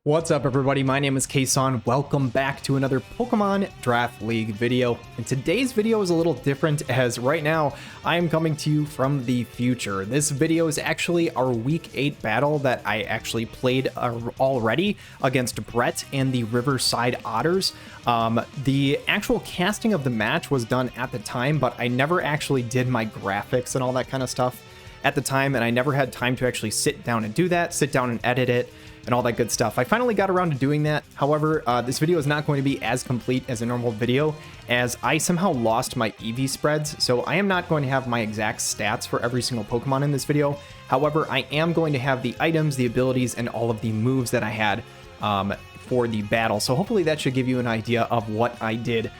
What's up, everybody? My name is Kason. Welcome back to another Pokemon Draft League video. And today's video is a little different as right now I am coming to you from the future. This video is actually our Week 8 battle that I actually played already against Brett and the Riverside Otters. The actual casting of the match was done at the time, but I never actually did my graphics and all that kind of stuff at the time, and I never had time to actually sit down and do that, sit down and edit it, and all that good stuff. I finally got around to doing that. However, this video is not going to be as complete as a normal video, as I somehow lost my EV spreads, so I am not going to have my exact stats for every single Pokemon in this video. However, I am going to have the items, the abilities, and all of the moves that I had for the battle. So hopefully that should give you an idea of what I did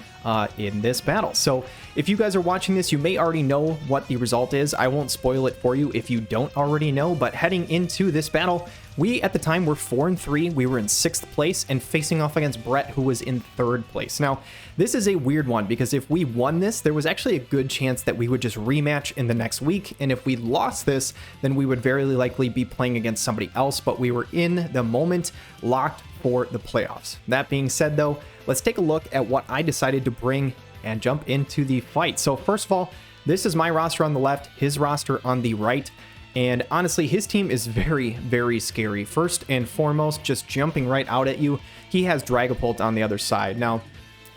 in this battle. So if you guys are watching this, you may already know what the result is. I won't spoil it for you if you don't already know, but heading into this battle, we at the time were 4-3. We were in 6th place and facing off against Brett, who was in 3rd place. Now, this is a weird one because if we won this, there was actually a good chance that we would just rematch in the next week. And if we lost this, then we would very likely be playing against somebody else, but we were in the moment locked for the playoffs. That being said, though, let's take a look at what I decided to bring and jump into the fight. So first of all, this is my roster on the left, his roster on the right. And honestly, his team is very scary. First and foremost, just jumping right out at you, he has Dragapult on the other side. Now,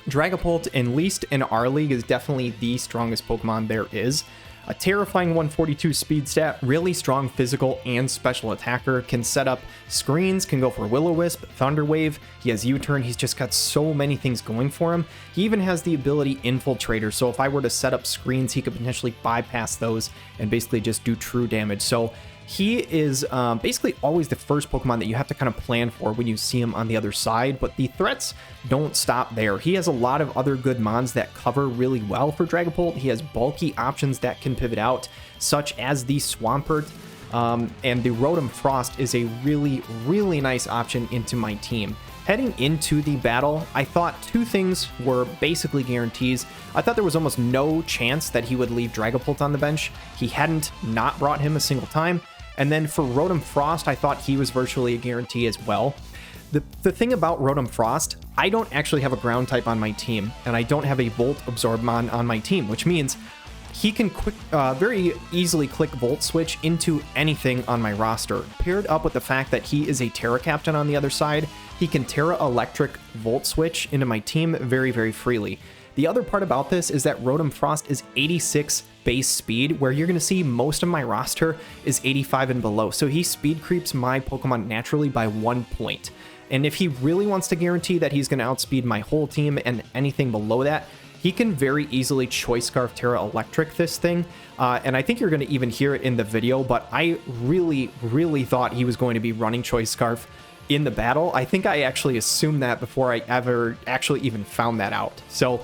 Dragapult, at least in our league, is definitely the strongest Pokemon there is. A terrifying 142 speed stat, really strong physical and special attacker, can set up screens, can go for Will-O-Wisp, Thunder Wave, he has U-Turn, he's just got so many things going for him. He even has the ability Infiltrator, so if I were to set up screens, he could potentially bypass those and basically just do true damage. So he is basically always the first Pokemon that you have to kind of plan for when you see him on the other side, but the threats don't stop there. He has a lot of other good mons that cover really well for Dragapult. He has bulky options that can pivot out, such as the Swampert, and the Rotom Frost is a really nice option into my team. Heading into the battle, I thought two things were basically guarantees. I thought there was almost no chance that he would leave Dragapult on the bench. He hadn't not brought him a single time. And then for Rotom Frost, I thought he was virtually a guarantee as well. The thing about Rotom Frost, I don't actually have a ground type on my team, and I don't have a Volt Absorb mon on my team, which means he can very easily click Volt Switch into anything on my roster. Paired up with the fact that he is a Terra Captain on the other side, he can Terra Electric Volt Switch into my team very freely. The other part about this is that Rotom Frost is 86 base speed, where you're going to see most of my roster is 85 and below. So he speed creeps my Pokemon naturally by 1 point. And if he really wants to guarantee that he's going to outspeed my whole team and anything below that, he can very easily Choice Scarf Terra Electric this thing. And I think you're going to even hear it in the video, but I really thought he was going to be running Choice Scarf in the battle. I think I actually assumed that before I ever actually even found that out. So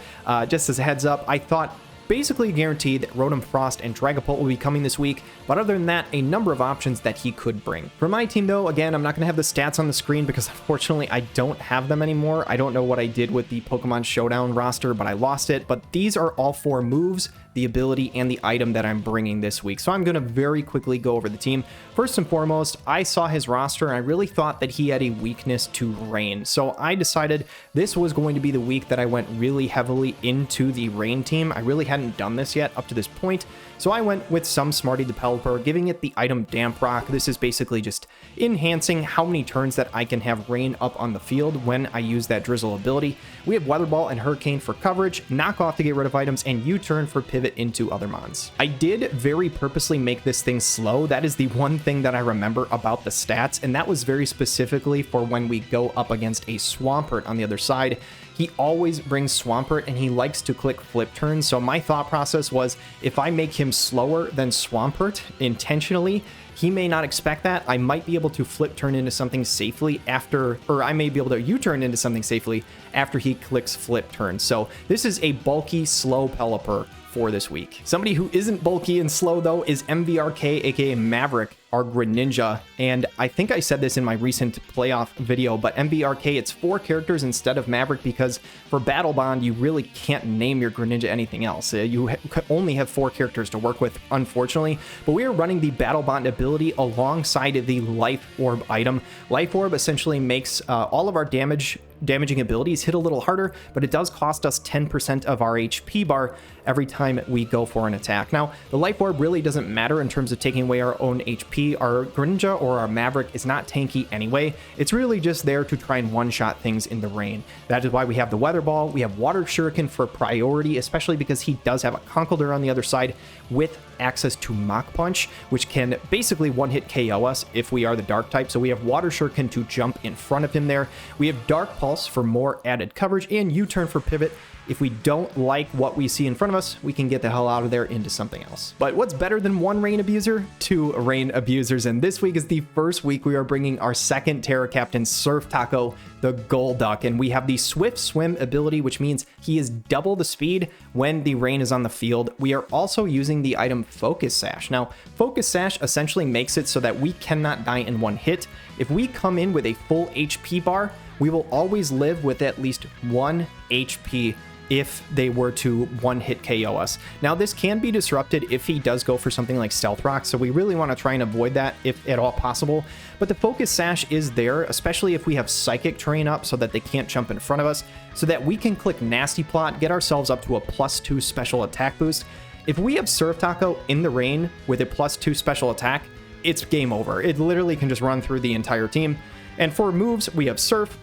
just as a heads up, I thought basically guaranteed that Rotom Frost and Dragapult will be coming this week, but other than that, a number of options that he could bring. For my team though, again, I'm not going to have the stats on the screen because unfortunately I don't have them anymore. I don't know what I did with the Pokemon Showdown roster, but I lost it. But these are all 4 moves, the ability, and the item that I'm bringing this week. So I'm going to very quickly go over the team. First and foremost, I saw his roster and I really thought that he had a weakness to Rain. So I decided this was going to be the week that I went really heavily into the Rain team. I really hadn't done this yet up to this point. So I went with some Smarty the Pelipper, giving it the item Damp Rock. This is basically just enhancing how many turns that I can have Rain up on the field when I use that Drizzle ability. We have Weather Ball and Hurricane for coverage, Knock Off to get rid of items, and U-Turn for pivot into other mons. I did very purposely make this thing slow. That is the one thing that I remember about the stats, and that was very specifically for when we go up against a Swampert on the other side. He always brings Swampert and he likes to click flip turns. So my thought process was, if I make him slower than Swampert intentionally, he may not expect that. I might be able to flip turn into something safely after, or I may be able to U-turn into something safely after he clicks flip turn. So this is a bulky, slow Pelipper for this week. Somebody who isn't bulky and slow though is MVRK, aka Maverick, our Greninja. And I think I said this in my recent playoff video, but MBRK, it's 4 characters instead of Maverick because for Battle Bond, you really can't name your Greninja anything else. You only have 4 characters to work with, unfortunately. But we are running the Battle Bond ability alongside the Life Orb item. Life Orb essentially makes all of our damaging abilities hit a little harder, but it does cost us 10% of our HP bar every time we go for an attack. Now, the Life Orb really doesn't matter in terms of taking away our own HP. Our Greninja or our Maverick is not tanky anyway. It's really just there to try and one-shot things in the rain. That is why we have the Weather Ball. We have Water Shuriken for priority, especially because he does have a Conkeldurr on the other side with access to Mach Punch, which can basically one-hit KO us if we are the Dark type. So we have Water Shuriken to jump in front of him there. We have Dark Pulse for more added coverage, and U-Turn for pivot. If we don't like what we see in front of us, we can get the hell out of there into something else. But what's better than 1 Rain Abuser? 2 Rain Abusers. And this week is the first week we are bringing our second Terra Captain, Surf Taco, the Golduck. And we have the Swift Swim ability, which means he is double the speed when the rain is on the field. We are also using the item Focus Sash. Now, Focus Sash essentially makes it so that we cannot die in 1 hit. If we come in with a full HP bar, we will always live with at least 1 HP if they were to one-hit KO us. Now, this can be disrupted if he does go for something like Stealth Rock, so we really want to try and avoid that if at all possible. But the Focus Sash is there, especially if we have Psychic Terrain up so that they can't jump in front of us, so that we can click Nasty Plot, get ourselves up to a +2 special attack boost. If we have Surf Taco in the rain with a +2 special attack, it's game over. It literally can just run through the entire team. And for moves, we have Surf,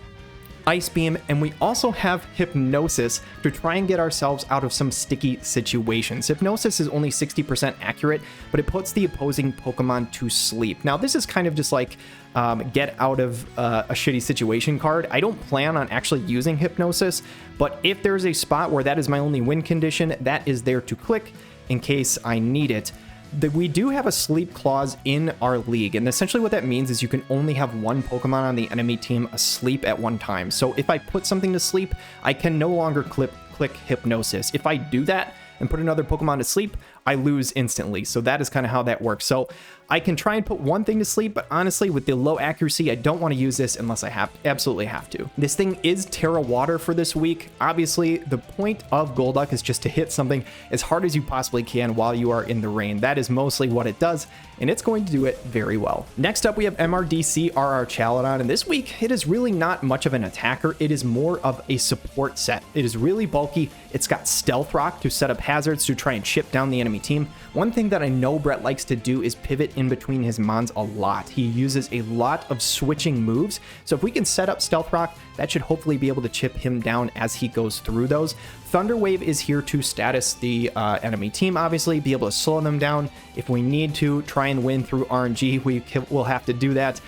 Ice Beam, and we also have Hypnosis to try and get ourselves out of some sticky situations. Hypnosis is only 60% accurate, but it puts the opposing Pokemon to sleep. Now, this is kind of just like get out of a shitty situation card. I don't plan on actually using Hypnosis, but if there's a spot where that is my only win condition, that is there to click in case I need it. We do have a sleep clause in our league, and essentially what that means is you can only have 1 Pokemon on the enemy team asleep at one time. So if I put something to sleep, I can no longer click Hypnosis. If I do that and put another Pokemon to sleep, I lose instantly. So that is kind of how that works. So I can try and put one thing to sleep, but honestly, with the low accuracy, I don't want to use this unless I absolutely have to. This thing is Terra Water for this week. Obviously, the point of Golduck is just to hit something as hard as you possibly can while you are in the rain. That is mostly what it does, and it's going to do it very well. Next up, we have MRDC RR Chaladon, and this week, it is really not much of an attacker. It is more of a support set. It is really bulky. It's got Stealth Rock to set up hazards to try and chip down the enemy team. One thing that I know Brett likes to do is pivot in between his mons a lot. He uses a lot of switching moves, so if we can set up Stealth Rock, that should hopefully be able to chip him down as he goes through those. Thunder Wave is here to status the enemy team, obviously, be able to slow them down. If we need to try and win through RNG, we will have to do that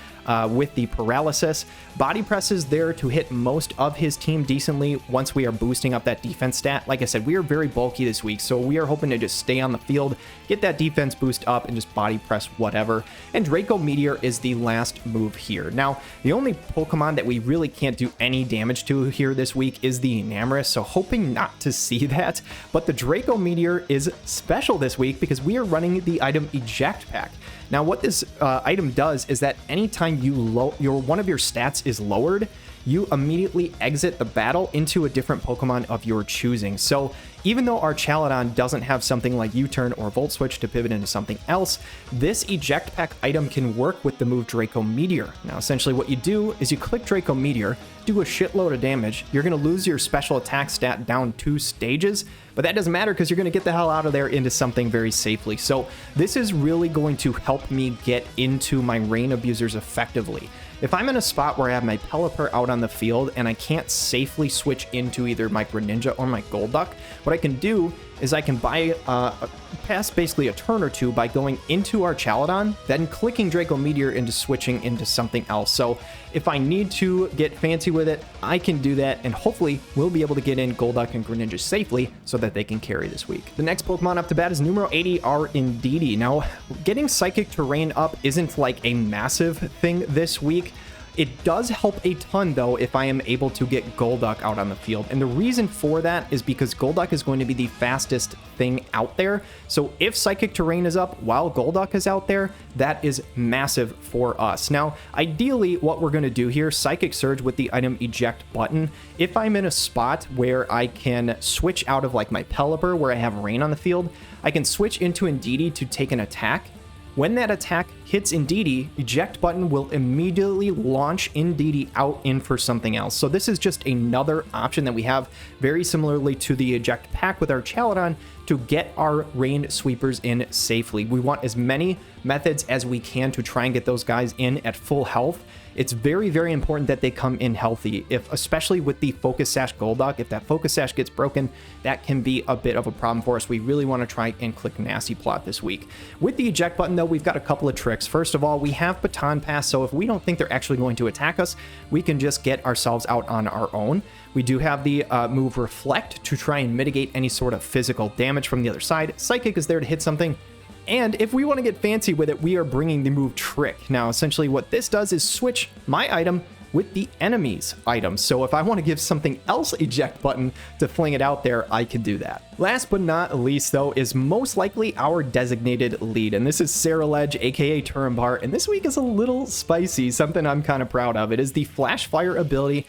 with the Paralysis. Body Press is there to hit most of his team decently once we are boosting up that defense stat. Like I said, we are very bulky this week, so we are hoping to just stay on the field, get that defense boost up, and just body press whatever. And Draco Meteor is the last move here. Now, the only Pokemon that we really can't do any damage to here this week is the Enamorus, so hoping not to see that. But the Draco Meteor is special this week because we are running the item Eject Pack. Now, what this item does is that anytime one of your stats is lowered, you immediately exit the battle into a different Pokemon of your choosing. So even though our Chaladon doesn't have something like U-Turn or Volt Switch to pivot into something else, this Eject Pack item can work with the move Draco Meteor. Now, essentially what you do is you click Draco Meteor, do a shitload of damage, you're going to lose your special attack stat down 2 stages, but that doesn't matter because you're going to get the hell out of there into something very safely. So this is really going to help me get into my Rain Abusers effectively. If I'm in a spot where I have my Pelipper out on the field and I can't safely switch into either my Greninja or my Golduck, what I can do is I can pass basically a turn or two by going into our Chaladon, then clicking Draco Meteor into switching into something else. So if I need to get fancy with it, I can do that, and hopefully we'll be able to get in Golduck and Greninja safely so that they can carry this week. The next Pokemon up to bat is numero 80, our Indeedee. Now, getting Psychic Terrain up isn't like a massive thing this week. It does help a ton, though, if I am able to get Golduck out on the field. And the reason for that is because Golduck is going to be the fastest thing out there. So if Psychic Terrain is up while Golduck is out there, that is massive for us. Now, ideally, what we're going to do here, Psychic Surge with the item Eject button. If I'm in a spot where I can switch out of like my Pelipper, where I have Rain on the field, I can switch into Indeedee to take an attack. When that attack hits Indeedee, Eject button will immediately launch Indeedee out in for something else. So this is just another option that we have, very similarly to the Eject pack with our Chaladon, to get our Rain Sweepers in safely. We want as many methods as we can to try and get those guys in at full health. It's very, very important that they come in healthy, especially with the Focus Sash Golduck. If that Focus Sash gets broken, that can be a bit of a problem for us. We really want to try and click Nasty Plot this week. With the Eject button, though, we've got a couple of tricks. First of all, we have Baton Pass, so if we don't think they're actually going to attack us, we can just get ourselves out on our own. We do have the move Reflect to try and mitigate any sort of physical damage from the other side. Psychic is there to hit something. And if we want to get fancy with it, we are bringing the move Trick. Now, essentially what this does is switch my item with the enemy's item. So if I want to give something else Eject button to fling it out there, I can do that. Last but not least, though, is most likely our designated lead. And this is Ceruledge, aka Turambar. And this week is a little spicy, something I'm kind of proud of. It is the Flash Fire ability,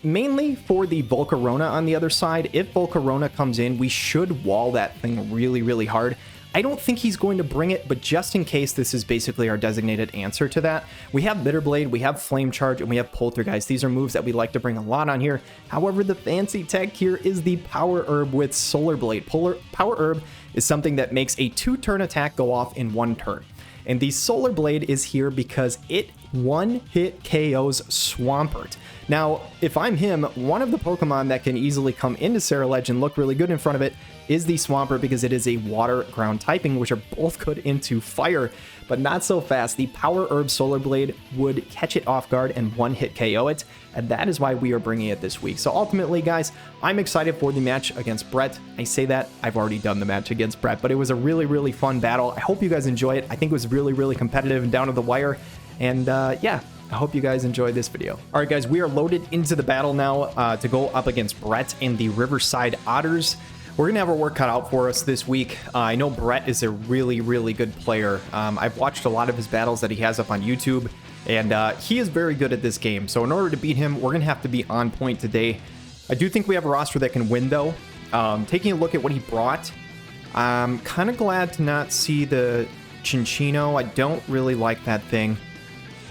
mainly for the Volcarona on the other side. If Volcarona comes in, we should wall that thing really, really hard. I don't think he's going to bring it, but just in case, this is basically our designated answer to that. We have Bitterblade, we have Flame Charge, and we have Poltergeist. These are moves that we like to bring a lot on here. However, the fancy tech here is the Power Herb with Solar Blade. Power Herb is something that makes a 2-turn attack go off in 1 turn. And the Solar Blade is here because it one-hit KOs Swampert. Now, if I'm him, one of the Pokemon that can easily come into Ceruledge and look really good in front of it is the Swampert, because it is a water ground typing, which are both good into fire, but not so fast. The Power Herb Solar Blade would catch it off guard and one-hit KO it, and that is why we are bringing it this week. So ultimately, guys, I'm excited for the match against Brett. I say that, I've already done the match against Brett, but it was a really, really fun battle. I hope you guys enjoy it. I think it was really, really competitive and down to the wire, and yeah, I hope you guys enjoyed this video. All right, guys, we are loaded into the battle now to go up against Brett and the Riverside Otters. We're going to have our work cut out for us this week. I know Brett is a really, really good player. I've watched a lot of his battles that he has up on YouTube, and he is very good at this game. So in order to beat him, we're going to have to be on point today. I do think we have a roster that can win, though. Taking a look at what he brought, I'm kind of glad to not see the Chinchino. I don't really like that thing.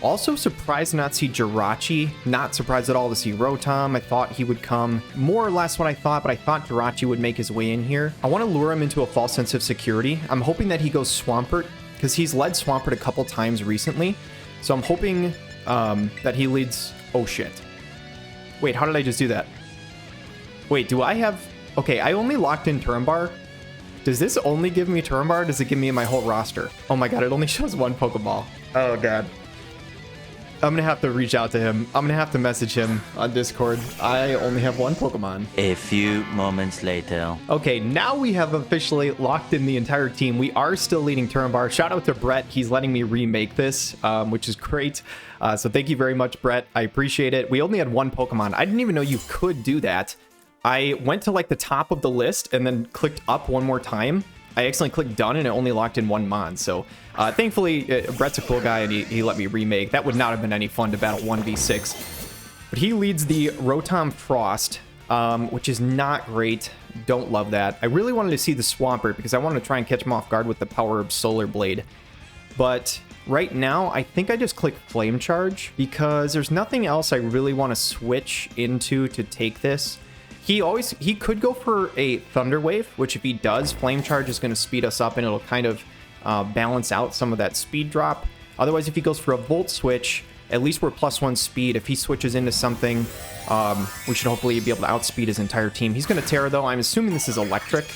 Also surprised to not see Jirachi. Not surprised at all to see Rotom. I thought he would come more or less what I thought, but I thought Jirachi would make his way in here. I want to lure him into a false sense of security. I'm hoping that he goes Swampert, because he's led Swampert a couple times recently. So I'm hoping that he leads... Oh, shit. Wait, how did I just do that? Wait, do I have... Okay, I only locked in Turambar. Does this only give me Turambar, or does it give me my whole roster? Oh my god, it only shows 1 Pokeball. Oh god. I'm gonna have to reach out to him. I'm gonna have to message him on Discord. I only have 1 Pokemon. A few moments later. Okay, now we have officially locked in the entire team. We are still leading Turambar. Shout out to Brett. He's letting me remake this, which is great. So thank you very much, Brett. I appreciate it. We only had 1 Pokemon. I didn't even know you could do that. I went to like the top of the list and then clicked up 1 more time. I accidentally clicked done and it only locked in 1 Mon. So thankfully, Brett's a cool guy and he let me remake. That would not have been any fun to battle 1v6. But he leads the Rotom Frost, which is not great. Don't love that. I really wanted to see the Swampert because I wanted to try and catch him off guard with the Power of Solar Blade. But right now, I think I just click Flame Charge because there's nothing else I really want to switch into to take this. He could go for a Thunder Wave, which if he does, Flame Charge is going to speed us up and it'll kind of balance out some of that speed drop. Otherwise, if he goes for a Volt Switch, at least we're +1 speed. If he switches into something, we should hopefully be able to outspeed his entire team. He's going to Terra, though. I'm assuming this is Electric.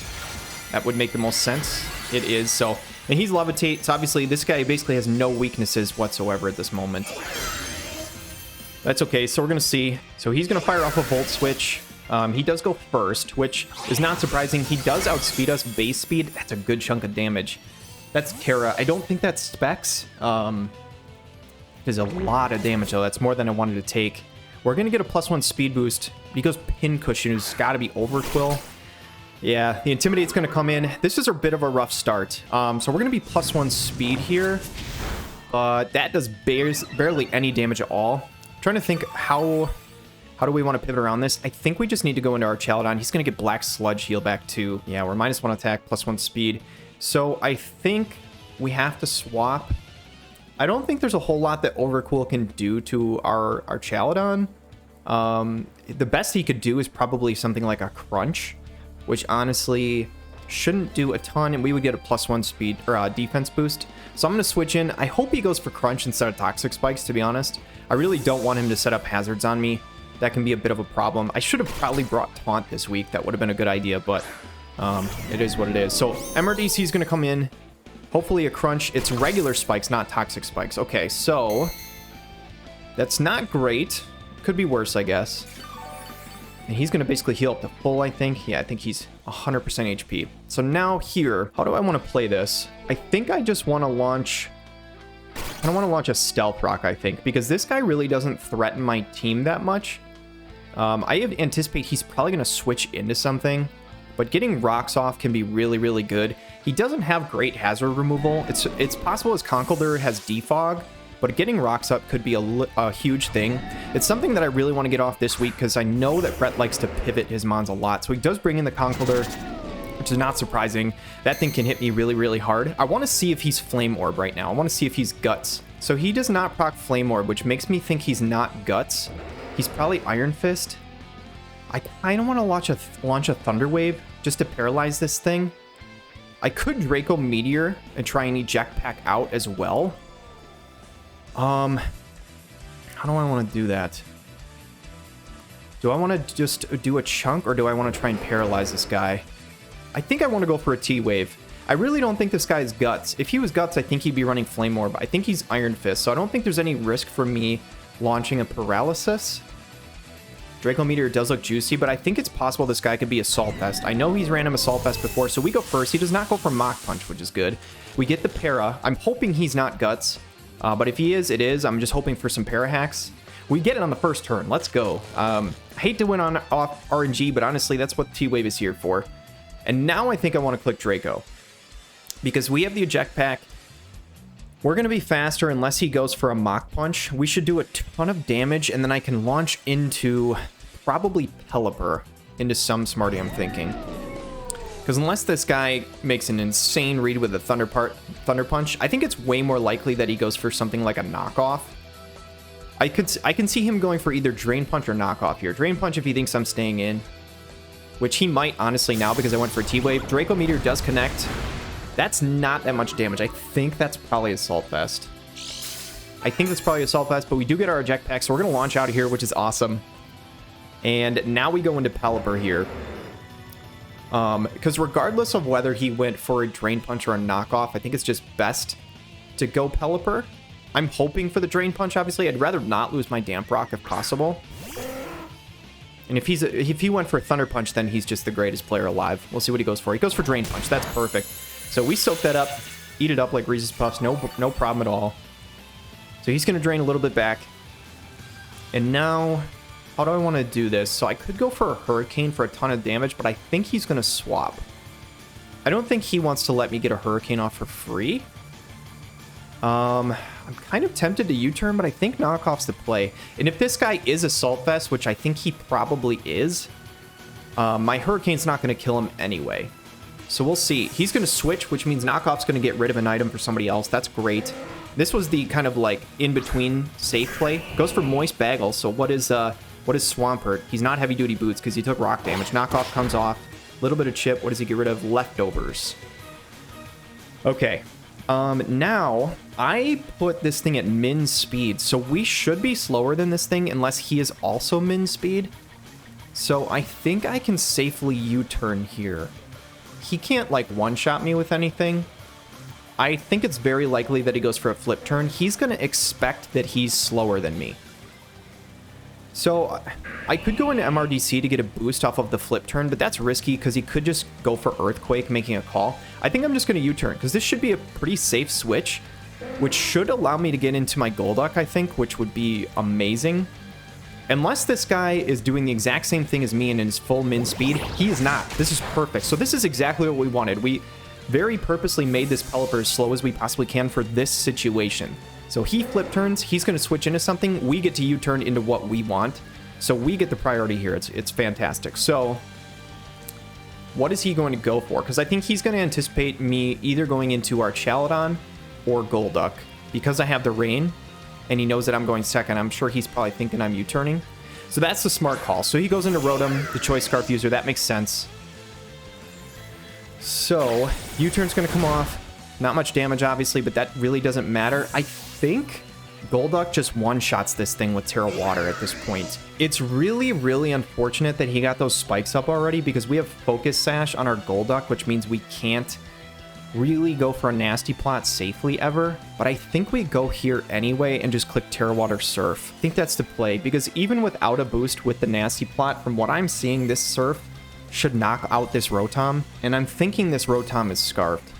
That would make the most sense. It is, so... And he's Levitate, so obviously this guy basically has no weaknesses whatsoever at this moment. That's okay, so we're going to see. So he's going to fire off a Volt Switch. He does go first, which is not surprising. He does outspeed us base speed. That's a good chunk of damage. That's Terra. I don't think that's Specs. Does is a lot of damage, though. That's more than I wanted to take. We're going to get a +1 speed boost. He goes Pincushion, who's got to be Overquill. Yeah, the Intimidate's going to come in. This is a bit of a rough start. So we're going to be +1 speed here. That does barely any damage at all. I'm trying to think how do we want to pivot around this? I think we just need to go into our Chaladon. He's going to get Black Sludge heal back too. Yeah, we're -1 attack, +1 speed. So I think we have to swap. I don't think there's a whole lot that Overcool can do to our Chaladon. The best he could do is probably something like a Crunch, which honestly shouldn't do a ton, and we would get a +1 speed or defense boost. So I'm going to switch in. I hope he goes for Crunch instead of Toxic Spikes, to be honest. I really don't want him to set up hazards on me. That can be a bit of a problem. I should have probably brought Taunt this week. That would have been a good idea, but it is what it is. So MRDC is going to come in. Hopefully a Crunch. It's regular spikes, not Toxic Spikes. Okay, so that's not great. Could be worse, I guess. And he's going to basically heal up to full, I think. Yeah, I think he's 100% HP. So now here, how do I want to play this? I think I just want to launch... I don't want to launch a Stealth Rock, I think, because this guy really doesn't threaten my team that much. I anticipate he's probably going to switch into something, but getting rocks off can be really, really good. He doesn't have great hazard removal. It's possible his Conkeldurr has Defog, but getting rocks up could be a huge thing. It's something that I really want to get off this week because I know that Brett likes to pivot his mons a lot. So he does bring in the Conkeldurr, which is not surprising. That thing can hit me really, really hard. I want to see if he's Flame Orb right now. I want to see if he's Guts. So he does not proc Flame Orb, which makes me think he's not Guts. He's probably Iron Fist. I kind of want to launch a Thunder Wave just to paralyze this thing. I could Draco Meteor and try and eject pack out as well. How do I want to do that? Do I want to just do a chunk, or do I want to try and paralyze this guy? I think I want to go for a T-Wave. I really don't think this guy is Guts. If he was Guts, I think he'd be running Flame Orb. I think he's Iron Fist, so I don't think there's any risk for me launching a Paralysis. Draco Meteor does look juicy, but I think it's possible this guy could be Assault Vest. I know he's ran him Assault Vest before, so we go first. He does not go for Mach Punch, which is good. We get the Para. I'm hoping he's not Guts, but if he is, it is. I'm just hoping for some Para hacks. We get it on the first turn. Let's go. I hate to win off RNG, but honestly, that's what T-Wave is here for. And now I think I want to click Draco, because we have the Eject Pack. We're going to be faster unless he goes for a Mach Punch. We should do a ton of damage, and then I can launch into probably Pelipper into some Smarty, I'm thinking. Because unless this guy makes an insane read with a Thunder Punch, I think it's way more likely that he goes for something like a Knockoff. I can see him going for either Drain Punch or Knockoff here. Drain Punch if he thinks I'm staying in, which he might honestly now because I went for T-Wave. Draco Meteor does connect. That's not that much damage. I think that's probably Assault Vest. But we do get our Eject Pack, so we're going to launch out of here, which is awesome. And now we go into Pelipper here. Because regardless of whether he went for a Drain Punch or a Knockoff, I think it's just best to go Pelipper. I'm hoping for the Drain Punch, obviously. I'd rather not lose my Damp Rock if possible. And if he went for a Thunder Punch, then he's just the greatest player alive. We'll see what he goes for. He goes for Drain Punch. That's perfect. So we soak that up, eat it up like Reese's Puffs. No problem at all. So he's going to drain a little bit back. And now, how do I want to do this? So I could go for a Hurricane for a ton of damage, but I think he's going to swap. I don't think he wants to let me get a Hurricane off for free. I'm kind of tempted to U-turn, but I think Knockoff's the play. And if this guy is Assault Vest, which I think he probably is, my Hurricane's not going to kill him anyway. So we'll see. He's going to switch, which means Knockoff's going to get rid of an item for somebody else. That's great. This was the kind of like in-between safe play. Goes for Moist Bagel. So what is Swampert? He's not Heavy Duty Boots because he took rock damage. Knockoff comes off. A little bit of chip. What does he get rid of? Leftovers. Okay. Now, I put this thing at min speed. So we should be slower than this thing unless he is also min speed. So I think I can safely U-turn here. He can't, like, one-shot me with anything. I think it's very likely that he goes for a flip turn. He's going to expect that he's slower than me. So I could go into MRDC to get a boost off of the flip turn, but that's risky because he could just go for Earthquake, making a call. I think I'm just going to U-turn because this should be a pretty safe switch. which should allow me to get into my Golduck, I think, which would be amazing. Unless this guy is doing the exact same thing as me and in his full min speed, he is not. This is perfect. So this is exactly what we wanted. We very purposely made this Pelipper as slow as we possibly can for this situation. So he flip turns, he's going to switch into something, we get to U-turn into what we want. So we get the priority here. It's fantastic. So what is he going to go for? Because I think he's going to anticipate me either going into our Chaladon or Golduck. Because I have the Rain, and he knows that I'm going second, I'm sure he's probably thinking I'm U-turning. So that's the smart call. So he goes into Rotom, the Choice Scarf user. That makes sense. So U-turn's going to come off. Not much damage, obviously, but that really doesn't matter. I think Golduck just one-shots this thing with Terra Water at this point. It's really, really unfortunate that he got those spikes up already because we have Focus Sash on our Golduck, which means we can't really go for a Nasty Plot safely ever. But I think we go here anyway and just click Terra Water Surf. I think that's the play because even without a boost with the Nasty Plot, from what I'm seeing, this Surf should knock out this Rotom. And I'm thinking this Rotom is Scarfed.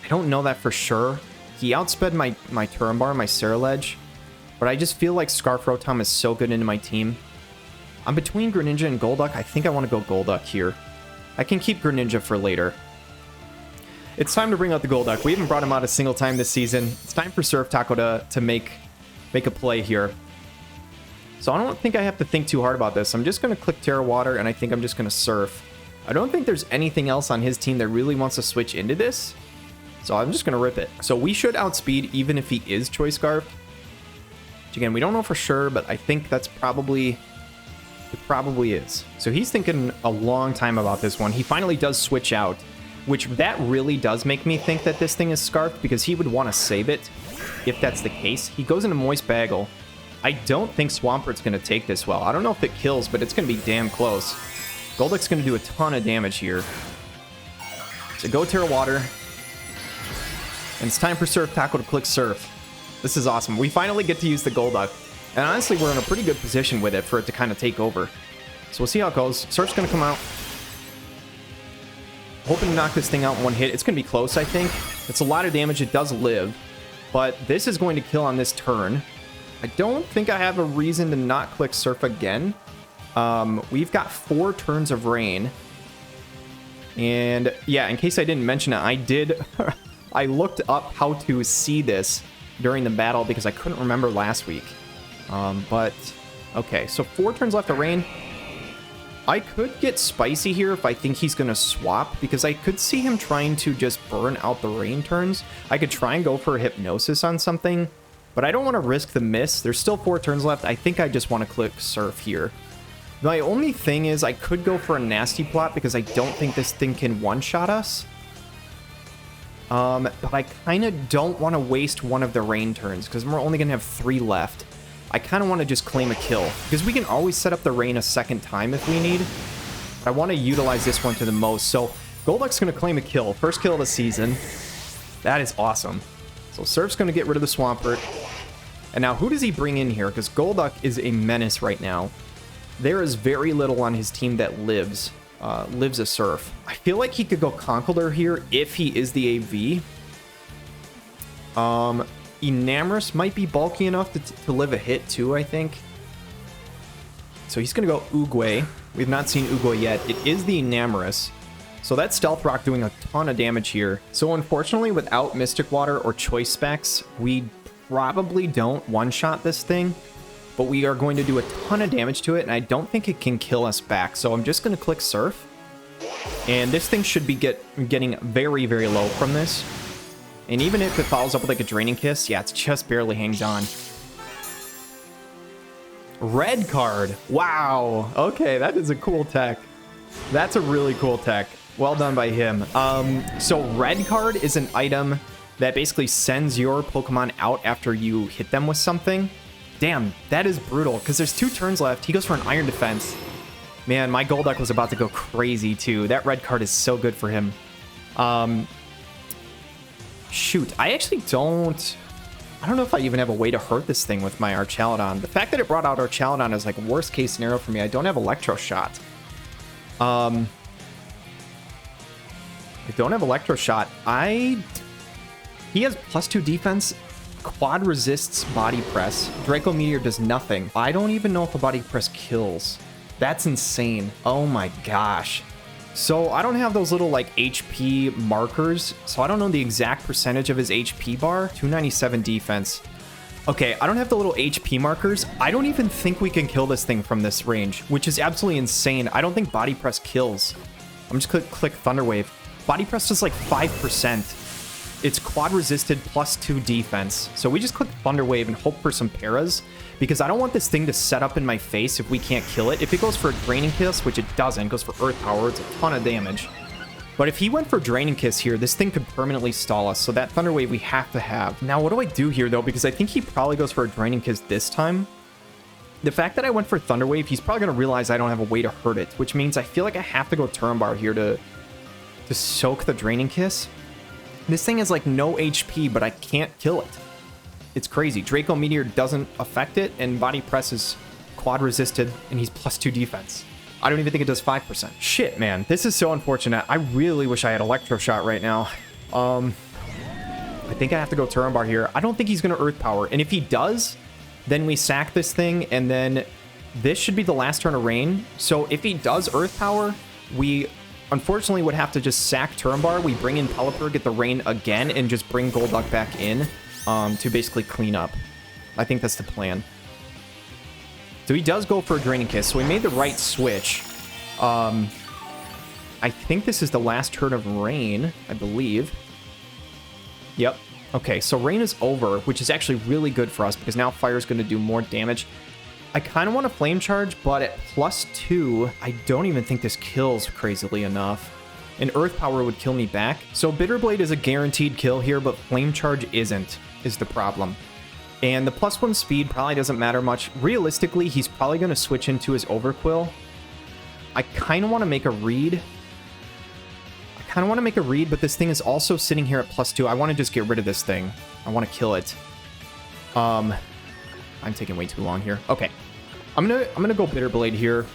I don't know that for sure. He outsped my Turambar, my Ceruledge, but I just feel like Scarf Rotom is so good into my team. I'm between Greninja and Golduck. I think I want to go Golduck here. I can keep Greninja for later. It's time to bring out the Golduck. We haven't brought him out a single time this season. It's time for Surf Taco to make a play here. So I don't think I have to think too hard about this. I'm just going to click Terra Water, and I think I'm just going to Surf. I don't think there's anything else on his team that really wants to switch into this. So I'm just going to rip it. So we should outspeed even if he is Choice Scarf. Which again, we don't know for sure, but I think that's probably... It probably is. So he's thinking a long time about this one. He finally does switch out, which that really does make me think that this thing is Scarfed because he would want to save it if that's the case. He goes into Moist Bagel. I don't think Swampert's going to take this well. I don't know if it kills, but it's going to be damn close. Golduck's going to do a ton of damage here. So go Terra Water. And it's time for Surf Taco to click Surf. This is awesome. We finally get to use the Golduck. And honestly, we're in a pretty good position with it for it to kind of take over. So we'll see how it goes. Surf's going to come out. Hoping to knock this thing out in one hit. It's going to be close, I think. It's a lot of damage. It does live. But this is going to kill on this turn. I don't think I have a reason to not click Surf again. We've got 4 turns of Rain. And yeah, in case I didn't mention it, I did... I looked up how to see this during the battle because I couldn't remember last week. But, okay, so 4 turns left of Rain. I could get Spicy here if I think he's going to swap, because I could see him trying to just burn out the Rain turns. I could try and go for a Hypnosis on something, but I don't want to risk the miss. There's still 4 turns left. I think I just want to click Surf here. My only thing is I could go for a Nasty Plot because I don't think this thing can one-shot us. But I kind of don't want to waste one of the Rain turns because we're only going to have 3 left. I kind of want to just claim a kill because we can always set up the Rain a second time if we need. But I want to utilize this one to the most. So Golduck's going to claim a kill. First kill of the season. That is awesome. So Surf's going to get rid of the Swampert. And now who does he bring in here? Because Golduck is a menace right now. There is very little on his team that lives a Surf. I feel like he could go Conkeldurr here if he is the AV. Enamorous might be bulky enough to live a hit too, I think. So he's going to go Oogway. We've not seen Oogway yet. It is the Enamorous. So that's Stealth Rock doing a ton of damage here. So unfortunately, without Mystic Water or Choice Specs, we probably don't one-shot this thing. But we are going to do a ton of damage to it, and I don't think it can kill us back. So I'm just going to click Surf. And this thing should be getting very, very low from this. And even if it follows up with like a Draining Kiss, yeah, it just barely hangs on. Red card. Wow. Okay, that is a cool tech. That's a really cool tech. Well done by him. So red card is an item that basically sends your Pokemon out after you hit them with something. Damn, that is brutal, because there's 2 turns left. He goes for an Iron Defense. Man, my Golduck was about to go crazy, too. That red card is so good for him. Shoot, I actually don't... I don't know if I even have a way to hurt this thing with my Archaladon. The fact that it brought out Archaladon is like worst case scenario for me. I don't have Electro Shot. I don't have Electro Shot. I He has +2 defense, quad resists body press. Draco Meteor does nothing. I don't even know if a body press kills. That's insane. Oh my gosh. So I don't have those little like HP markers, so I don't know the exact percentage of his HP bar. 297 defense. Okay, I don't have the little HP markers. I don't even think we can kill this thing from this range, which is absolutely insane. I don't think body press kills. I'm just click Thunder Wave. Body press does like 5%. It's quad resisted +2 defense. So we just click Thunder Wave and hope for some paras, because I don't want this thing to set up in my face if we can't kill it. If it goes for a Draining Kiss, which it doesn't, it goes for Earth Power, it's a ton of damage. But if he went for Draining Kiss here, this thing could permanently stall us. So that Thunder Wave we have to have. Now, what do I do here, though? Because I think he probably goes for a Draining Kiss this time. The fact that I went for Thunder Wave, he's probably going to realize I don't have a way to hurt it, which means I feel like I have to go Turn Bar here to soak the Draining Kiss. This thing has like no HP, but I can't kill it. It's crazy. Draco Meteor doesn't affect it, and Body Press is quad resisted, and he's +2 defense. I don't even think it does 5%. Shit, man. This is so unfortunate. I really wish I had Electro Shot right now. I think I have to go Turn Bar here. I don't think he's going to Earth Power, and if he does, then we sack this thing, and then this should be the last turn of Rain. So if he does Earth Power, we unfortunately would have to just sack Turn Bar. We bring in Pelipper, get the Rain again, and just bring Golduck back in to basically clean up. I think that's the plan. So he does go for a Draining Kiss, so we made the right switch. I think this is the last turn of Rain, I believe. Yep. Okay, so Rain is over, which is actually really good for us, because now Fire is going to do more damage. I kind of want to Flame Charge, but at +2, I don't even think this kills crazily enough. And Earth Power would kill me back. So Bitter Blade is a guaranteed kill here, but Flame Charge isn't, is the problem. And the +1 speed probably doesn't matter much. Realistically, he's probably going to switch into his Overquill. I kind of want to make a read. But this thing is also sitting here at +2. I want to just get rid of this thing. I want to kill it. I'm taking way too long here. Okay. I'm gonna go Bitter Blade here.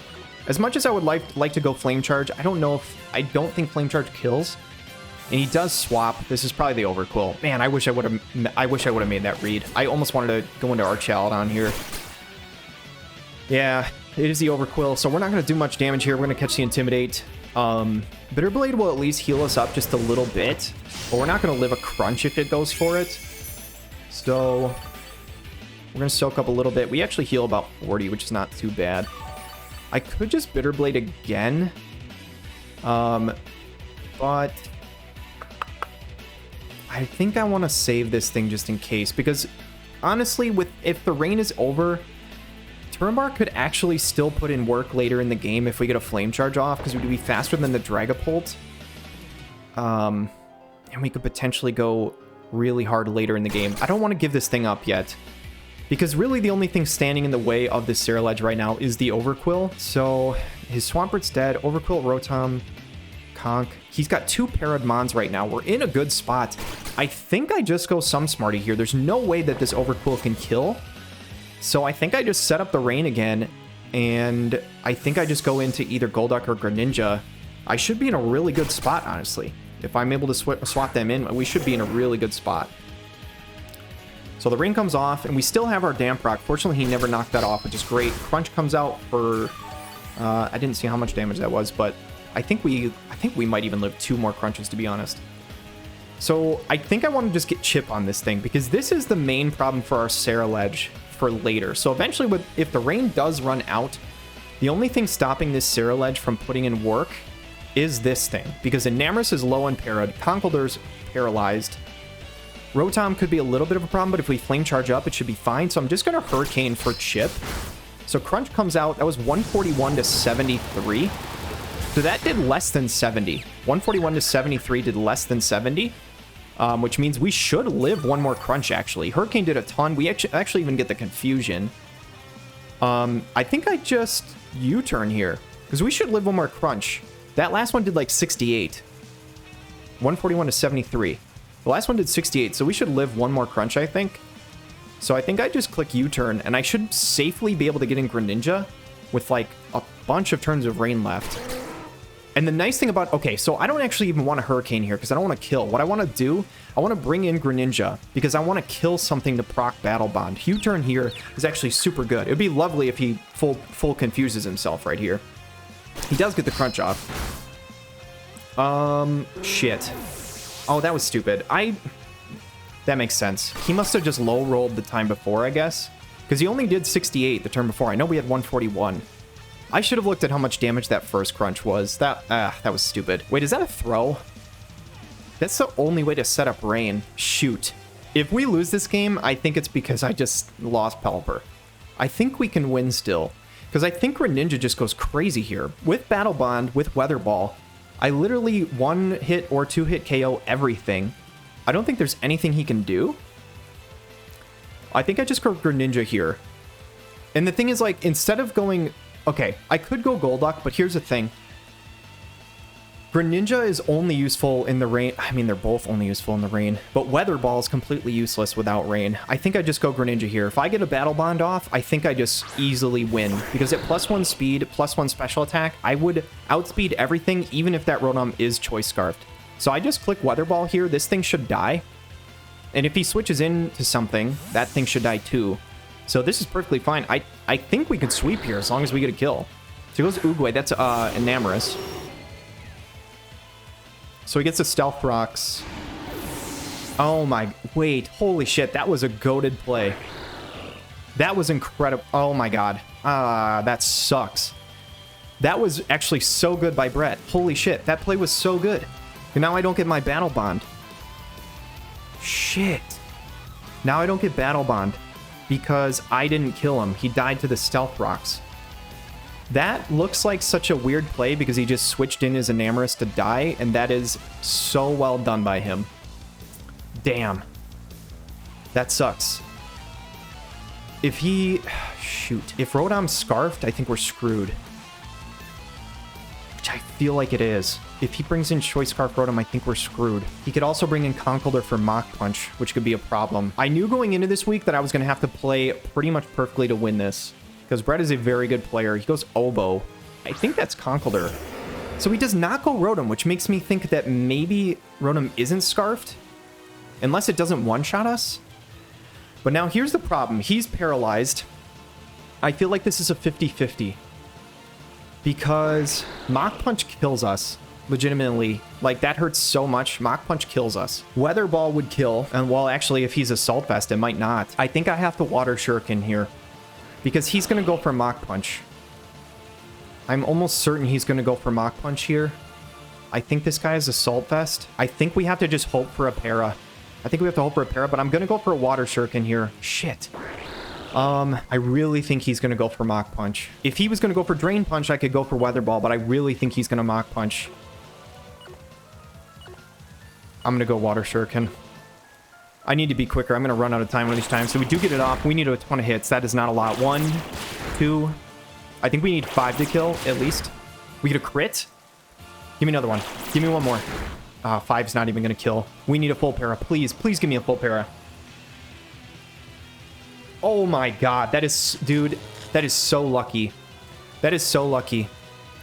As much as I would like to go Flame Charge, I don't think Flame Charge kills. And he does swap. This is probably the Overquill. Man, I wish I would have made that read. I almost wanted to go into Archaludon here. Yeah, it is the Overquill, so we're not gonna do much damage here. We're gonna catch the Intimidate. Bitter Blade will at least heal us up just a little bit, but we're not gonna live a crunch if it goes for it. So we're going to soak up a little bit. We actually heal about 40, which is not too bad. I could just Bitter Blade again. But I think I want to save this thing just in case. Because honestly, if the Rain is over, Turn Bar could actually still put in work later in the game if we get a Flame Charge off. Because we'd be faster than the Dragapult. And we could potentially go really hard later in the game. I don't want to give this thing up yet. Because really the only thing standing in the way of this Ceruledge right now is the Overquill. So his Swampert's dead. Overquill, Rotom, Conk. He's got 2 Parad Mons right now. We're in a good spot. I think I just go some Smarty here. There's no way that this Overquill can kill. So I think I just set up the Rain again. And I think I just go into either Golduck or Greninja. I should be in a really good spot, honestly. If I'm able to swap them in, we should be in a really good spot. So the Rain comes off, and we still have our Damp Rock. Fortunately, he never knocked that off, which is great. Crunch comes out for... I didn't see how much damage that was, but I think we might even live 2 more Crunches, to be honest. So I think I want to just get Chip on this thing, because this is the main problem for our Ceruledge for later. So eventually, if the Rain does run out, the only thing stopping this Ceruledge from putting in work is this thing, because Enamorus is low on Parad, Conkeldurr's paralyzed. Rotom could be a little bit of a problem, but if we Flame Charge up, it should be fine. So I'm just going to Hurricane for Chip. So Crunch comes out. That was 141 to 73. So that did less than 70. 141 to 73 did less than 70, which means we should live 1 more Crunch, actually. Hurricane did a ton. We actually even get the Confusion. I think I just U-turn here, because we should live 1 more Crunch. That last one did like 68. 141 to 73. The last one did 68, so we should live 1 more Crunch, I think. So I think I just click U-turn, and I should safely be able to get in Greninja with, like, a bunch of turns of Rain left. And the nice thing about... Okay, so I don't actually even want a Hurricane here because I don't want to kill. What I want to do, I want to bring in Greninja because I want to kill something to proc Battle Bond. U-turn here is actually super good. It would be lovely if he full confuses himself right here. He does get the crunch off. Shit. Oh, that was stupid. That makes sense. He must have just low-rolled the time before, I guess. Because he only did 68 the turn before. I know we had 141. I should have looked at how much damage that first crunch was. That was stupid. Wait, is that a throw? That's the only way to set up rain. Shoot. If we lose this game, I think it's because I just lost Pelipper. I think we can win still. Because I think Greninja just goes crazy here. With Battle Bond, with Weather Ball, I literally 1-hit or 2-hit KO everything. I don't think there's anything he can do. I think I just go Greninja here. And the thing is, like, instead of going... Okay, I could go Golduck, but here's the thing. Greninja is only useful in the rain. I mean, they're both only useful in the rain. But Weather Ball is completely useless without rain. I think I just go Greninja here. If I get a Battle Bond off, I think I just easily win. Because at +1 speed, +1 special attack, I would outspeed everything, even if that Rotom is Choice Scarfed. So I just click Weather Ball here. This thing should die. And if he switches into something, that thing should die too. So this is perfectly fine. I think we could sweep here as long as we get a kill. So he goes Oogway. That's Enamorous. So he gets the Stealth Rocks. Oh my... Wait. Holy shit. That was a goated play. That was incredible. Oh my god. That sucks. That was actually so good by Brett. Holy shit. That play was so good. And now I don't get my Battle Bond. Shit. Now I don't get Battle Bond. Because I didn't kill him. He died to the Stealth Rocks. That looks like such a weird play because he just switched in his Enamorous to die, and that is so well done by him. Damn. That sucks. If he... Shoot. If Rotom's Scarfed, I think we're screwed. Which I feel like it is. If he brings in Choice Scarf Rotom, I think we're screwed. He could also bring in Conkeldurr for Mach Punch, which could be a problem. I knew going into this week that I was going to have to play pretty much perfectly to win this. Because Brett is a very good player. He goes Oboe. I think that's Conkeldurr. So he does not go Rotom, which makes me think that maybe Rotom isn't Scarfed. Unless it doesn't one-shot us. But now here's the problem. He's paralyzed. I feel like this is a 50-50. Because Mach Punch kills us. Legitimately. Like, that hurts so much. Mach Punch kills us. Weather Ball would kill. And, well, actually, if he's Assault Vest, it might not. I think I have to Water Shuriken here. Because he's going to go for Mach Punch. I'm almost certain he's going to go for Mach Punch here. I think this guy is Assault Vest. I think we have to just hope for a Para. I think we have to hope for a Para, but I'm going to go for a Water Shuriken here. Shit. I really think he's going to go for Mach Punch. If he was going to go for Drain Punch, I could go for Weather Ball, but I really think he's going to Mach Punch. I'm going to go Water Shuriken. I need to be quicker. I'm going to run out of time one of these times. So we do get it off. We need a ton of hits. That is not a lot. 1, 2. I think we need 5 to kill, at least. We get a crit. Give me another one. Give me one more. 5's not even going to kill. We need a full Para. Please, please give me a full Para. Oh my god. That is... Dude, that is so lucky. That is so lucky.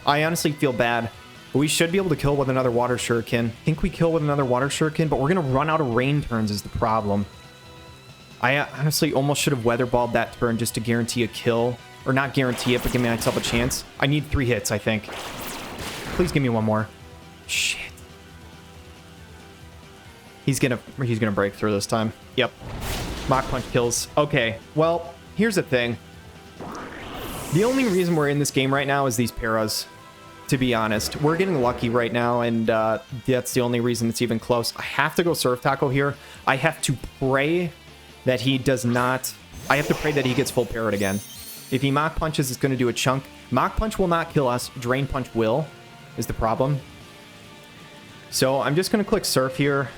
I honestly feel bad. But we should be able to kill with another Water Shuriken. I think we kill with another Water Shuriken, but we're going to run out of rain turns is the problem. I honestly almost should have Weather Balled that turn just to guarantee a kill. Or not guarantee it, but give myself a chance. I need 3 hits, I think. Please give me one more. Shit. He's gonna break through this time. Yep. Mach Punch kills. Okay, well, here's the thing. The only reason we're in this game right now is these Paras. To be honest, we're getting lucky right now, and that's the only reason it's even close. I have to go Surf Tackle here. I have to pray that he does not... I have to pray that he gets full parrot again. If he Mach Punches, it's going to do a chunk. Mach Punch will not kill us. Drain Punch will, is the problem. So I'm just going to click Surf here.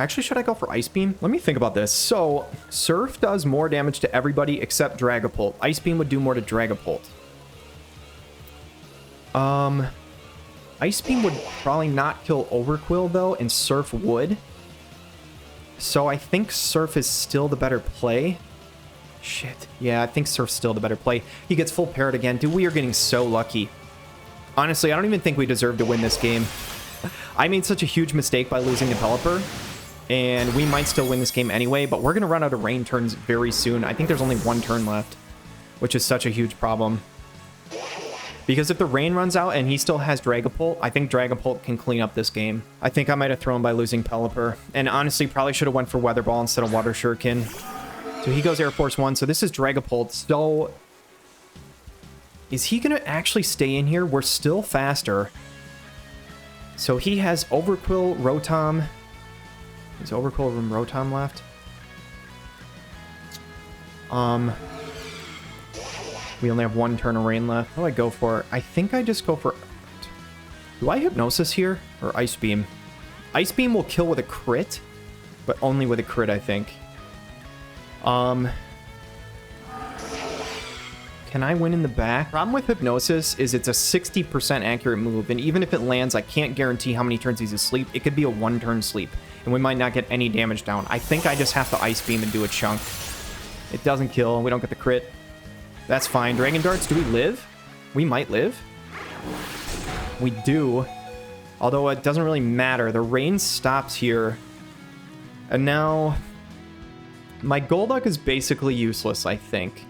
Actually, should I go for Ice Beam? Let me think about this. So, Surf does more damage to everybody except Dragapult. Ice Beam would do more to Dragapult. Ice Beam would probably not kill Overquill, though, and Surf would. So I think Surf is still the better play. Shit. Yeah, I think Surf's still the better play. He gets full parrot again. Dude, we are getting so lucky. Honestly, I don't even think we deserve to win this game. I made such a huge mistake by losing the Pelipper, and we might still win this game anyway, but we're going to run out of rain turns very soon. I think there's only one turn left, which is such a huge problem. Because if the rain runs out and he still has Dragapult, I think Dragapult can clean up this game. I think I might have thrown by losing Pelipper. And honestly, probably should have went for Weather Ball instead of Water Shuriken. So he goes Air Force 1. So this is Dragapult. So is he going to actually stay in here? We're still faster. So he has Overqwil, Rotom. Is Overqwil and Rotom left? We only have one turn of rain left. What do I go for? I think I just go for... Do I Hypnosis here? Or Ice Beam? Ice Beam will kill with a crit, but only with a crit, I think. Can I win in the back? Problem with Hypnosis is it's a 60% accurate move, and even if it lands, I can't guarantee how many turns he's asleep. It could be a one-turn sleep, and we might not get any damage down. I think I just have to Ice Beam and do a chunk. It doesn't kill, and we don't get the crit. That's fine. Dragon Darts, do we live? We might live. We do. Although it doesn't really matter. The rain stops here. And now... my Golduck is basically useless, I think.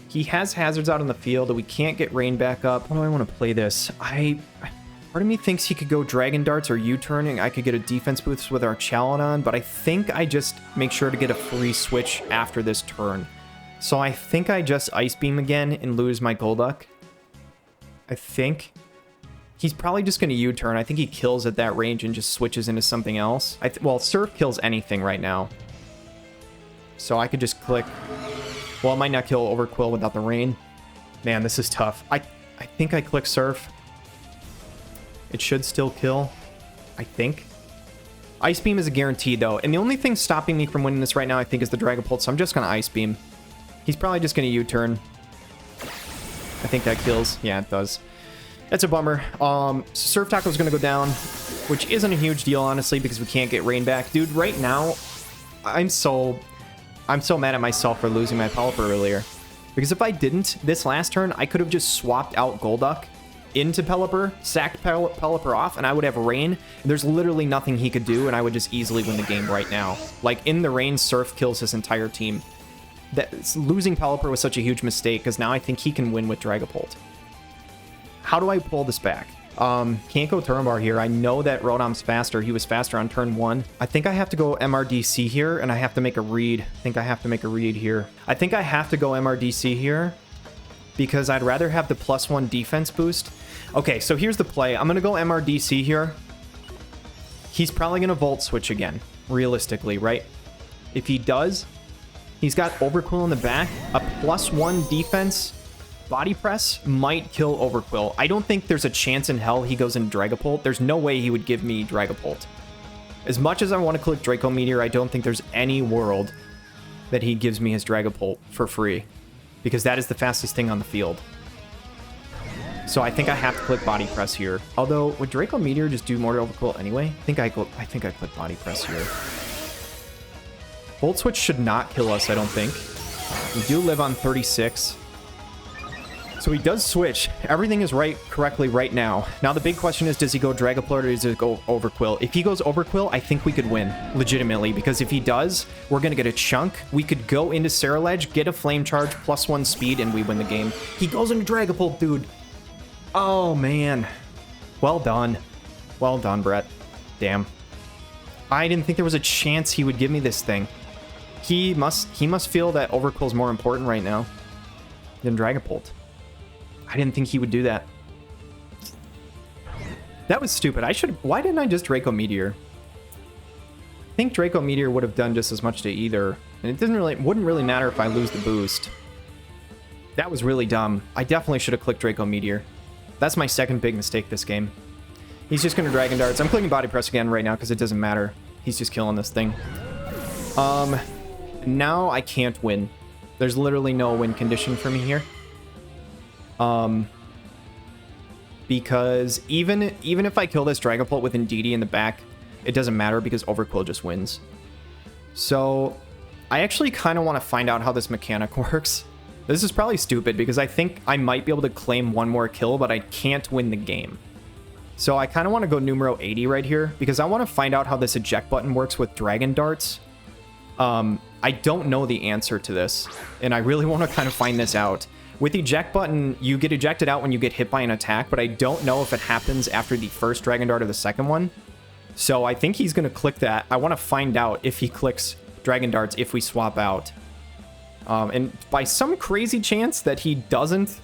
He has hazards out in the field, and we can't get rain back up. How do I want to play this? Part of me thinks he could go Dragon Darts or U-turning. I could get a defense boost with our Chaladon, but I think I just make sure to get a free switch after this turn. So I think I just Ice Beam again and lose my Golduck. I think. He's probably just going to U-turn. I think he kills at that range and just switches into something else. Well, Surf kills anything right now. So I could just click. Well, it might not kill Overqwil without the rain. Man, this is tough. I think I click Surf. It should still kill. I think. Ice Beam is a guarantee, though. And the only thing stopping me from winning this right now, I think, is the Dragapult. So I'm just going to Ice Beam. He's probably just going to U-turn. I think that kills. Yeah, it does. That's a bummer. Surf Tackle is going to go down, which isn't a huge deal, honestly, because we can't get rain back. Dude, right now, I'm so mad at myself for losing my Pelipper earlier. Because if I didn't, this last turn, I could have just swapped out Golduck into Pelipper, sacked Pelipper off, and I would have rain. There's literally nothing he could do, and I would just easily win the game right now. Like, in the rain, Surf kills his entire team. Losing Pelipper was such a huge mistake, because now I think he can win with Dragapult. How do I pull this back? Can't go Turn Bar here. I know that Rotom's faster. He was faster on turn 1. I think I have to go MRDC here, and I have to make a read. I think I have to make a read here. I think I have to go MRDC here, because I'd rather have the +1 defense boost. Okay, so here's the play. I'm going to go MRDC here. He's probably going to Volt Switch again, realistically, right? If he does, he's got Overqwil in the back. A +1 defense Body Press might kill Overqwil. I don't think there's a chance in hell he goes into Dragapult. There's no way he would give me Dragapult. As much as I want to click Draco Meteor, I don't think there's any world that he gives me his Dragapult for free, because that is the fastest thing on the field. So I think I have to click Body Press here. Although, would Draco Meteor just do more to Overqwil anyway? I think I click Body Press here. Volt Switch should not kill us, I don't think. We do live on 36. So he does switch. Everything is correctly right now. Now the big question is, does he go Dragapult or does he go Overqwil? If he goes Overqwil, I think we could win, legitimately, because if he does, we're going to get a chunk. We could go into Ceruledge, get a Flame Charge, +1 speed, and we win the game. He goes into Dragapult, dude. Oh, man. Well done. Well done, Brett. Damn. I didn't think there was a chance he would give me this thing. He must feel that Overqwil's more important right now than Dragapult. I didn't think he would do that. That was stupid. Why didn't I just Draco Meteor? I think Draco Meteor would have done just as much to either. And it wouldn't really matter if I lose the boost. That was really dumb. I definitely should have clicked Draco Meteor. That's my second big mistake this game. He's just going to Dragon Darts. I'm clicking Body Press again right now because it doesn't matter. He's just killing this thing. Now I can't win. There's literally no win condition for me here. Because even if I kill this Dragapult with Indeedee in the back, it doesn't matter because Overqwil just wins. So I actually kind of want to find out how this mechanic works. This is probably stupid because I think I might be able to claim one more kill, but I can't win the game. So I kind of want to go numero 80 right here because I want to find out how this eject button works with dragon darts. I don't know the answer to this, and I really want to kind of find this out. With eject button, you get ejected out when you get hit by an attack, but I don't know if it happens after the first dragon dart or the second one. So I think he's going to click that. I want to find out if he clicks dragon darts if we swap out. And by some crazy chance that he doesn't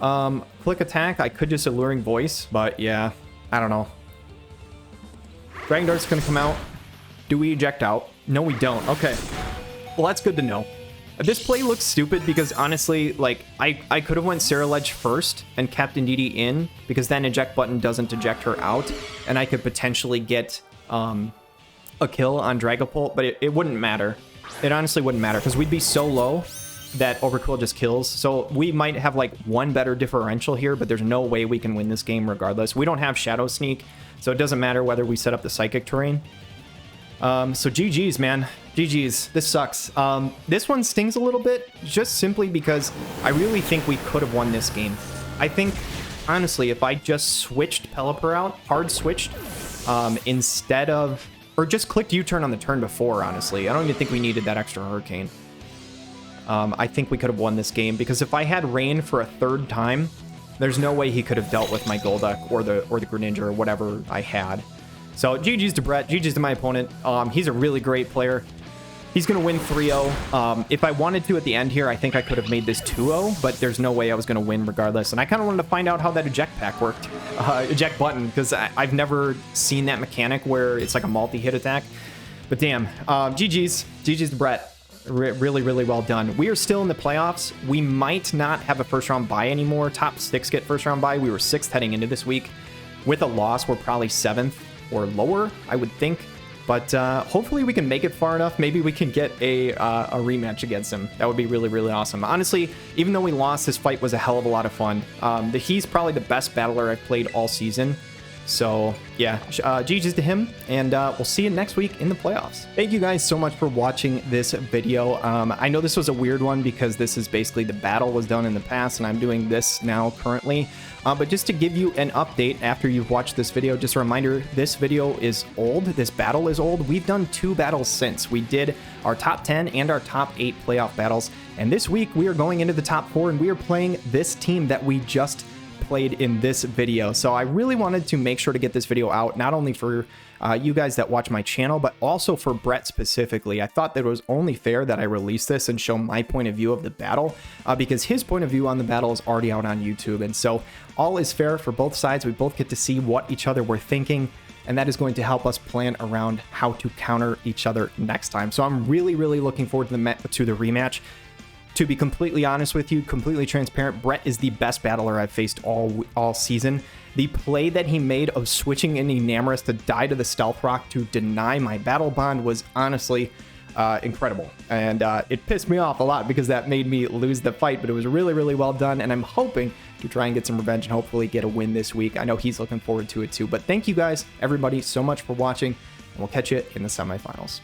click attack, I could just Alluring Voice, but yeah, I don't know. Dragon dart's going to come out. Do we eject out? No, we don't. Okay. Well, that's good to know. This play looks stupid because honestly, like, I could have went Sarah Ledge first and kept Ndidi in because then eject button doesn't eject her out, and I could potentially get a kill on Dragapult, but it wouldn't matter. It honestly wouldn't matter because we'd be so low that Overqwil just kills. So we might have like one better differential here, but there's no way we can win this game regardless. We don't have Shadow Sneak, so it doesn't matter whether we set up the Psychic terrain. So GG's, man. GG's. This sucks. This one stings a little bit, just simply because I really think we could have won this game. I think, honestly, if I just switched Pelipper out, hard switched, instead of... Or just clicked U-turn on the turn before, honestly. I don't even think we needed that extra Hurricane. I think we could have won this game, because if I had Rain for a third time, there's no way he could have dealt with my Golduck or the Greninja or whatever I had. So GG's to Brett, GG's to my opponent. He's a really great player. He's going to win 3-0. If I wanted to at the end here, I think I could have made this 2-0, but there's no way I was going to win regardless. And I kind of wanted to find out how that eject pack worked, eject button, because I've never seen that mechanic where it's like a multi-hit attack. But damn, GG's to Brett. Really, really well done. We are still in the playoffs. We might not have a first round bye anymore. Top 6 get first round bye. We were 6th heading into this week. With a loss, we're probably 7th or lower, I would think. But hopefully we can make it far enough. Maybe we can get a rematch against him. That would be really, really awesome. Honestly, even though we lost, this fight was a hell of a lot of fun. He's probably the best battler I've played all season. So yeah, GG's to him, and we'll see you next week in the playoffs. Thank you guys so much for watching this video. I know this was a weird one because this is basically the battle was done in the past, and I'm doing this now currently. But just to give you an update after you've watched this video, just a reminder, this video is old. This battle is old. We've done 2 battles since. We did our top 10 and our top 8 playoff battles. And this week we are going into the top 4, and we are playing this team that we just played in this video. So I really wanted to make sure to get this video out, not only for you guys that watch my channel, but also for Brett specifically. I thought that it was only fair that I release this and show my point of view of the battle, because his point of view on the battle is already out on YouTube. And so all is fair for both sides. We both get to see what each other were thinking, and that is going to help us plan around how to counter each other next time. So I'm really, really looking forward to the rematch. To be completely honest with you, completely transparent, Brett is the best battler I've faced all season. The play that he made of switching in Enamorous to die to the Stealth Rock to deny my battle bond was honestly incredible. And it pissed me off a lot because that made me lose the fight, but it was really, really well done. And I'm hoping to try and get some revenge and hopefully get a win this week. I know he's looking forward to it too. But thank you guys, everybody, so much for watching, and we'll catch you in the semifinals.